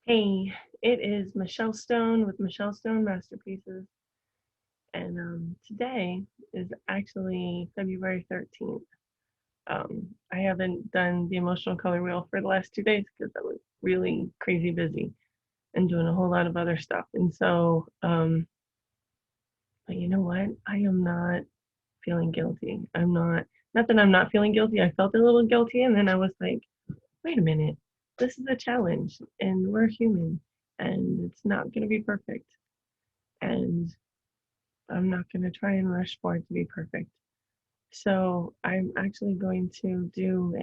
Hey, it is Michelle Stone with Michelle Stone Masterpieces, and today is actually February 13th. I haven't done the emotional color wheel for the last 2 days because I was really crazy busy and doing a whole lot of other stuff. And so, but you know what? I am not feeling guilty. Not that I'm not feeling guilty. I felt a little guilty, and then I was like, wait a minute, this is a challenge, and we're human, and it's not going to be perfect. And I'm not going to try and rush for it to be perfect. So I'm actually going to do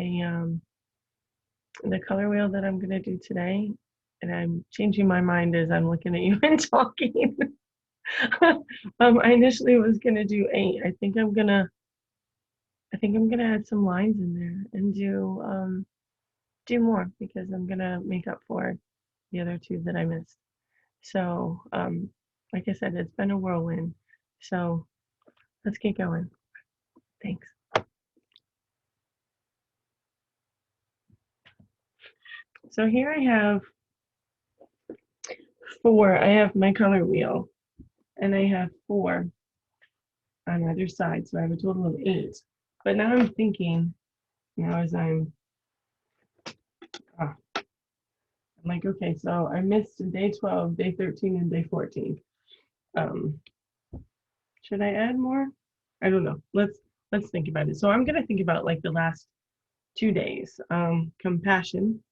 the color wheel that I'm going to do today. And I'm changing my mind as I'm looking at you and talking. I initially was going to do 8. I think I'm gonna add some lines in there and do more because I'm gonna make up for the other 2 that I missed. So like I said, it's been a whirlwind. So let's get going. Thanks. So here I have 4. I have my color wheel, and I have 4 on either side. So I have a total of 8. But now I'm thinking, now as I'm like, okay, so I missed day 12, day 13, and day 14. Um, should I add more? I don't know. Let's think about it. So I'm gonna think about like the last 2 days. Compassion.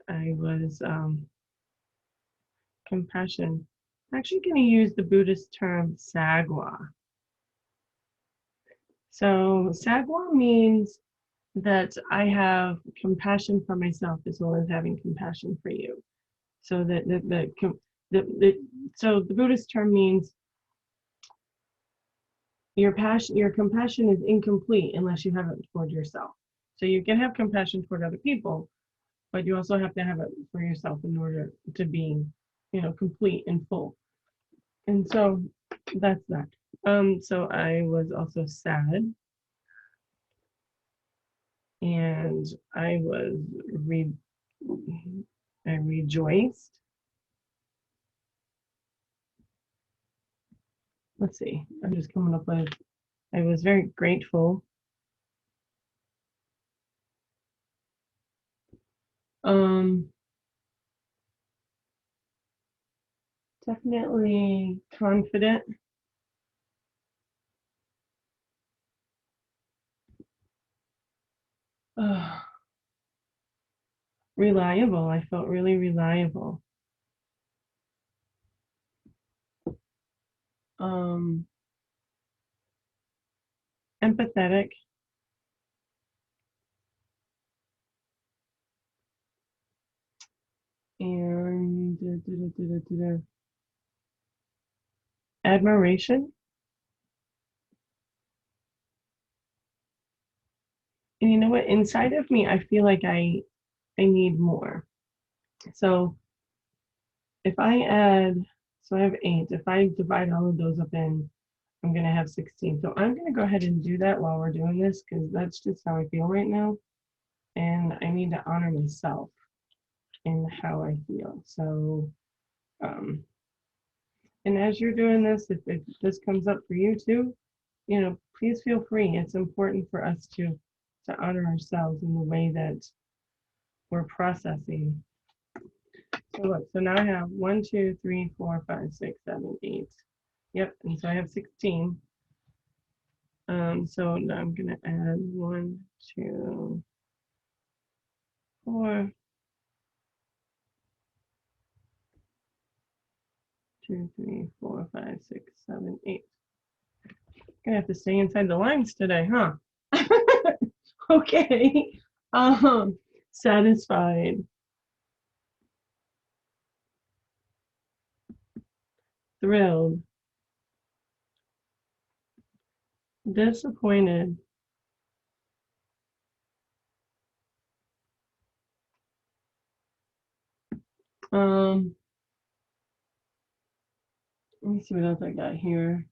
I was compassion. I'm actually gonna use the Buddhist term sagwa. So sagwa means that I have compassion for myself as well as having compassion for you. So so the Buddhist term means your compassion is incomplete unless you have it toward yourself. So you can have compassion toward other people, but you also have to have it for yourself in order to be, complete and full. And so that's that. So I was also sad, and I was re I rejoiced. Let's see. I'm just coming up with. I was very grateful. Um, Definitely confident. Uh, Reliable. I felt really reliable. Um, Empathetic and admiration. And you know what? Inside of me, I feel like I need more. So if I add, so I have 8. If I divide all of those up in, I'm gonna have 16. So I'm gonna go ahead and do that while we're doing this because that's just how I feel right now. And I need to honor myself in how I feel. So, um, and as you're doing this, if this comes up for you too, please feel free. It's important for us to honor ourselves in the way that we're processing. So look, so now I have 1, 2, 3, 4, 5, 6, 7, 8. Yep, and so I have 16. So now I'm gonna add 1, 2, 4, 2, 3, 4, 5, 6, 7, 8. Gonna have to stay inside the lines today, huh? Okay. Satisfied, thrilled, disappointed, um, let me see what else I got here.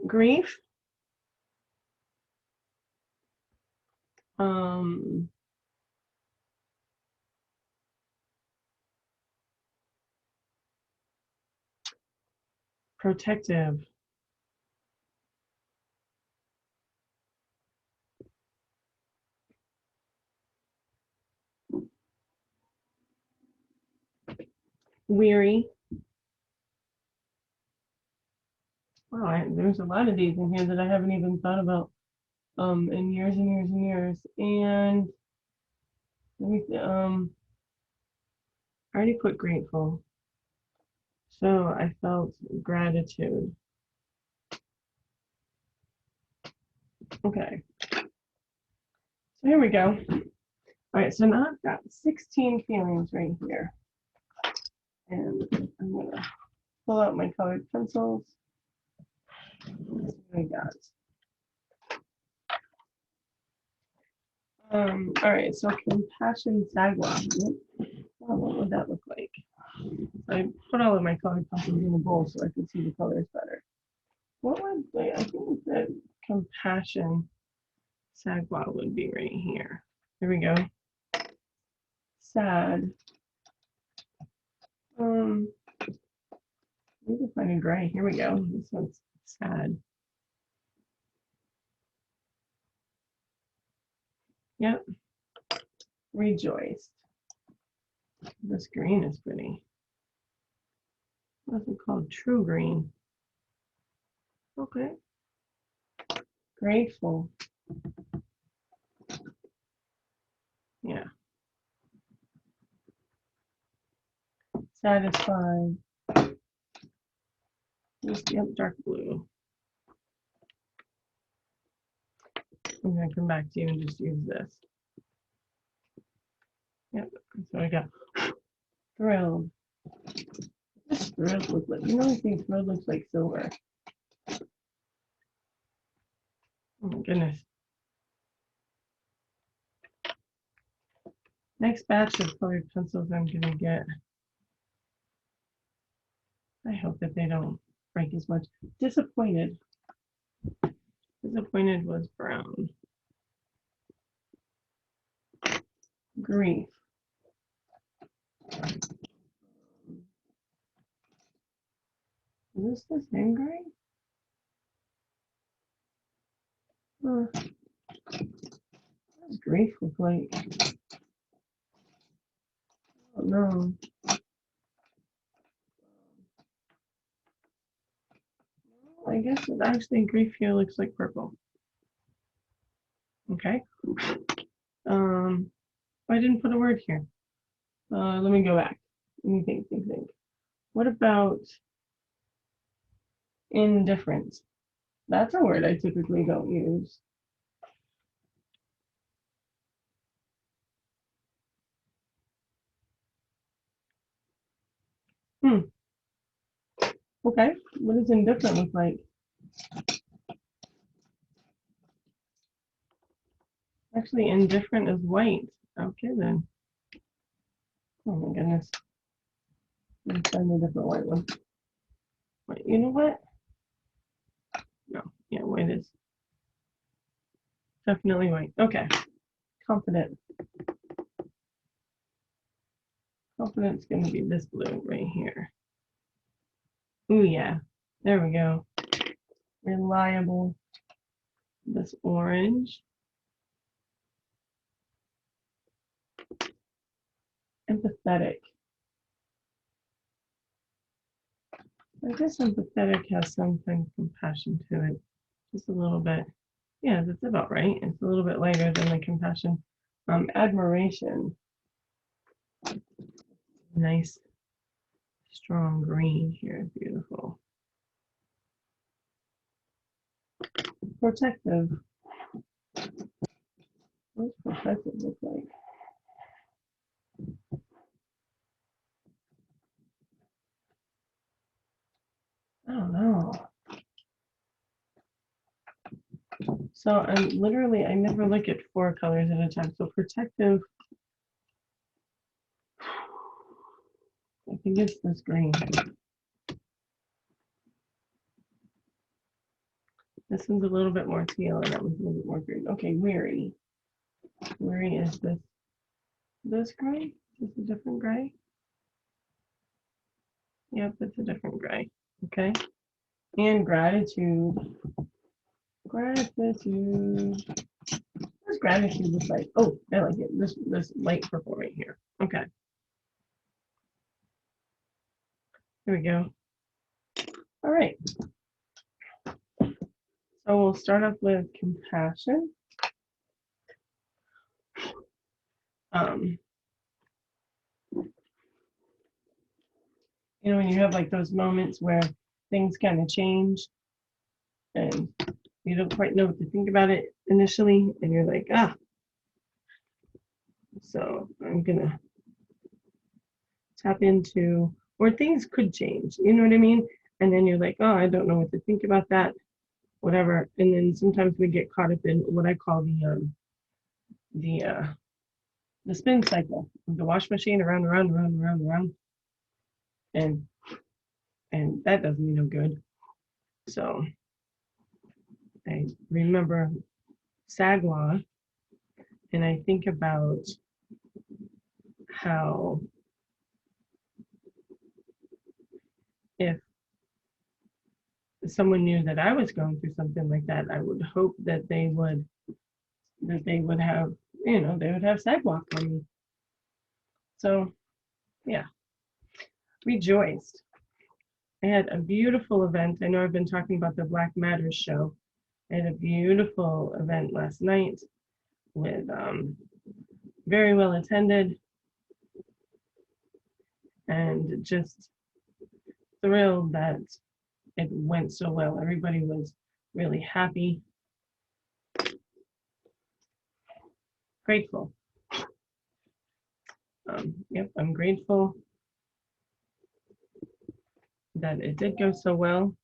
Grief, Um, Protective. Weary. Wow, there's a lot of these in here that I haven't even thought about in years and years and years. And let me I already put grateful. So I felt gratitude. Okay. So here we go. All right, so now I've got 16 feelings right here. And I'm gonna pull out my colored pencils. I got. All right, so compassion sagwa. What would that look like? I put all of my colored pencils in a bowl so I could see the colors better. What would I think that compassion sagwa would be right here. Here we go. Sad. Need to find a gray. Here we go. This one's sad. Yep. Rejoiced. This green is pretty. What's it called? True green. Okay. Grateful. Yeah. Satisfied. Yep, dark blue. I'm gonna come back to you and just use this. Yep. So I got thrilled. This thrilled look like, you know, I think thrilled looks like silver. Oh my goodness. Next batch of colored pencils I'm gonna get. I hope that they don't break as much. Disappointed. Disappointed was brown. Grief. Is this the same gray? What does grief look like? Oh no. I guess it actually grief here looks like purple. Okay. I didn't put a word here. Let me go back. Let me think. What about indifferent? That's a word I typically don't use. Okay. What does indifferent look like? Actually, indifferent is white. Okay then. Oh my goodness. Let me find a different white one. Wait, you know what? No, yeah, white is definitely white. Okay. Confident. Confident's gonna be this blue right here. Ooh yeah. There we go. Reliable. This orange. Empathetic. I guess empathetic has some kind of compassion to it. Just a little bit. Yeah, that's about right. It's a little bit lighter than the compassion. Admiration. Nice, strong green here. Beautiful. Protective. What's protective look like? I don't know. So I'm literally, I never look at 4 colors at a time. So protective, I think it's this green. This one's a little bit more teal and that one's a little bit more green. Okay, weary. Worry is this gray? Is this a different gray? Yep, it's a different gray. Okay. And gratitude. Gratitude. What's gratitude look like? Oh, I like it. This light purple right here. Okay. Here we go. All right. So we'll start off with compassion. You know, when you have like those moments where things kind of change and you don't quite know what to think about it initially, and you're like, ah. So I'm gonna tap into, or things could change, you know what I mean? And then you're like, oh, I don't know what to think about that, whatever. And then sometimes we get caught up in what I call the spin cycle of the wash machine, around, around, around, around, around. And that does me no good. So I remember Sagwa, and I think about how if someone knew that I was going through something like that, I would hope that they would have, you know, they would have Sagwa for me. So yeah, rejoiced. I had a beautiful event. I know I've been talking about the Black Matters show. I had a beautiful event last night with very well attended, and just thrilled that it went so well. Everybody was really happy, grateful. Yep, I'm grateful that it did go so well.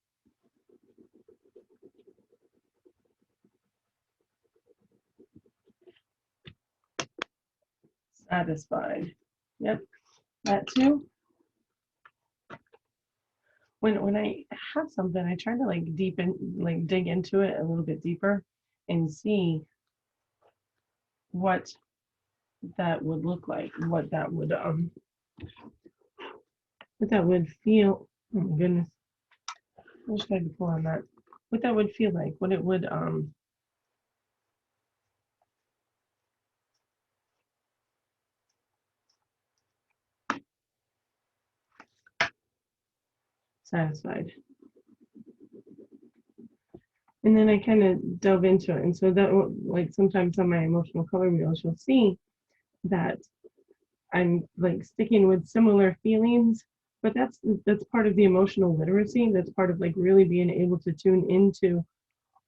Satisfied. Yep, that too. When I have something, I try to like dig into it a little bit deeper and see what that would look like, what that would feel. Oh my goodness, I wish I could pull on that. What that would feel like, what it would satisfied. And then I kind of delve into it, and so that like sometimes on my emotional color wheels, you'll see that I'm like sticking with similar feelings, but that's part of the emotional literacy. That's part of like really being able to tune into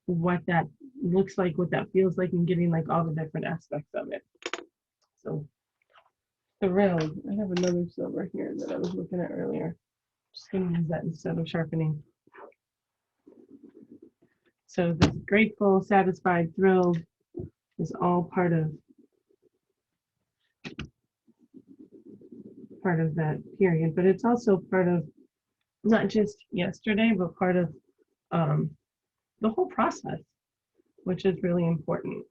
what that looks like, what that feels like, and getting like all the different aspects of it. So thrilled. I have another silver here that I was looking at earlier. Just gonna use that instead of sharpening. So this grateful, satisfied, thrilled is all part of that period, but it's also part of not just yesterday, but part of the whole process, which is really important.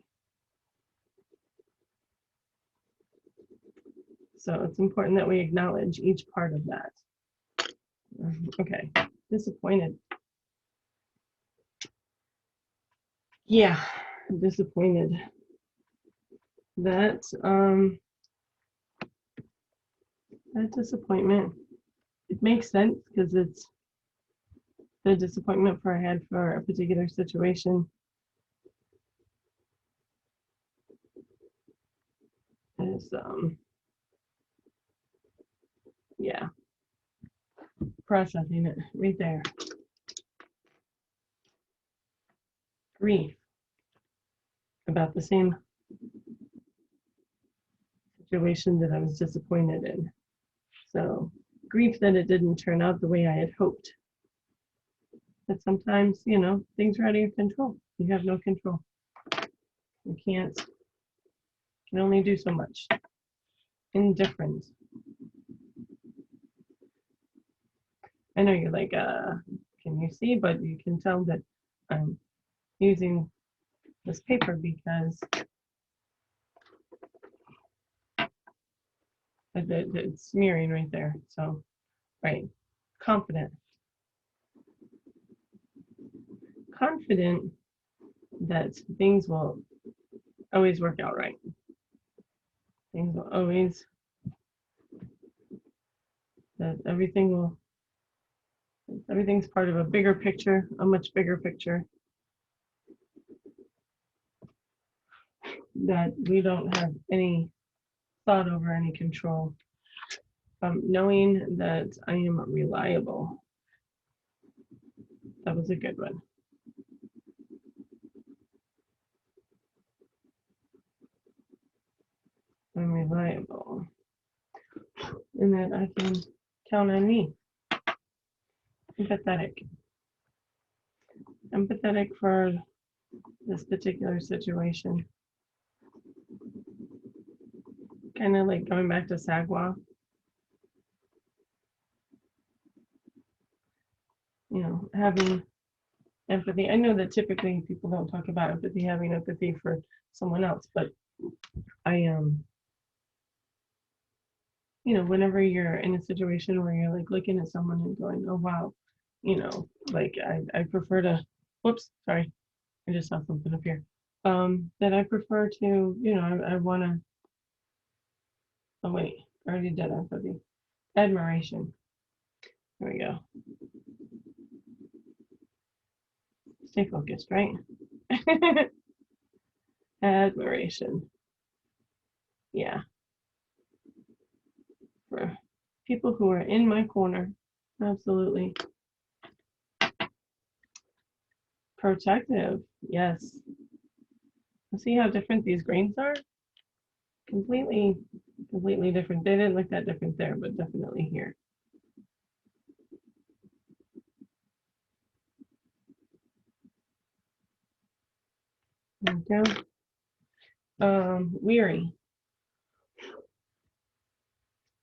So it's important that we acknowledge each part of that. Okay, disappointed. Yeah, disappointed. That that disappointment, it makes sense because it's the disappointment I had for a particular situation is yeah, processing it right there. Grief about the same situation that I was disappointed in. So grief that it didn't turn out the way I had hoped. But sometimes, you know, things are out of your control. You have no control. You can only do so much. Indifference. I know you're like, can you see? But you can tell that I'm using this paper because It's smearing right there. So, right. Confident. Confident that things will always work out right. Things will always, that everything's part of a bigger picture, a much bigger picture that we don't have any thought over, any control. Knowing that I am reliable. That was a good one. I'm reliable. And that I can count on me. Empathetic. Empathetic for this particular situation. Kind of like going back to Sagwa. You know, having empathy. I know that typically people don't talk about empathy, having empathy for someone else, but I you know, whenever you're in a situation where you're like looking at someone and going, oh wow, you know, like I prefer to, whoops, sorry, I just saw something up here. That I prefer to, you know, I wanna, oh wait, I already did empathy. Admiration. There we go. Stay focused, right? Admiration. Yeah. For people who are in my corner. Absolutely. Protective. Yes. See how different these grains are? Completely, completely different. They didn't look that different there, but definitely here. There we go. Weary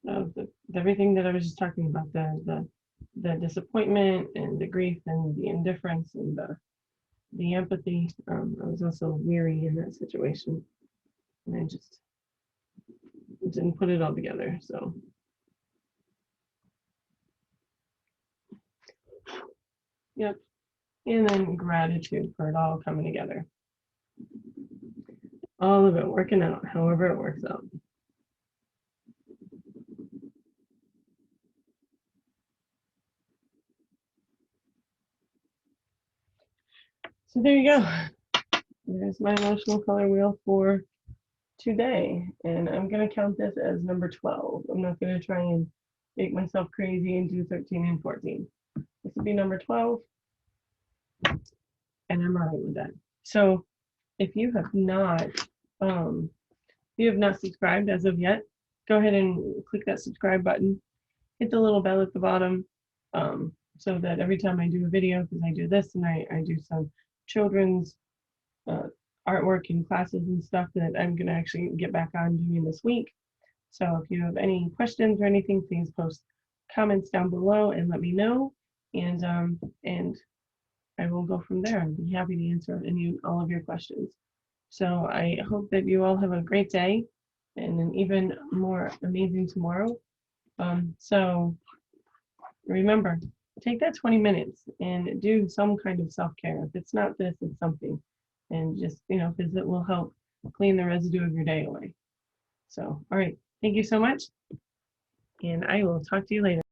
of everything that I was just talking about, the disappointment and the grief and the indifference and the empathy. I was also weary in that situation, and I just didn't put it all together. So, yep. And then gratitude for it all coming together. All of it working out, however it works out. So there you go. There's my emotional color wheel for today. And I'm going to count this as number 12. I'm not going to try and make myself crazy and do 13 and 14. This will be number 12. And I'm running with that. So if you have not, subscribed as of yet, go ahead and click that subscribe button. Hit the little bell at the bottom, so that every time I do a video, because I do this and I do some children's uh, artwork and classes and stuff that I'm going to actually get back on doing this week. So if you have any questions or anything, please post comments down below and let me know. And I will go from there and be happy to answer all of your questions. So I hope that you all have a great day and an even more amazing tomorrow. So remember, take that 20 minutes and do some kind of self-care. If it's not this, it's something. And just, you know, because it will help clean the residue of your day away. So, all right. Thank you so much. And I will talk to you later.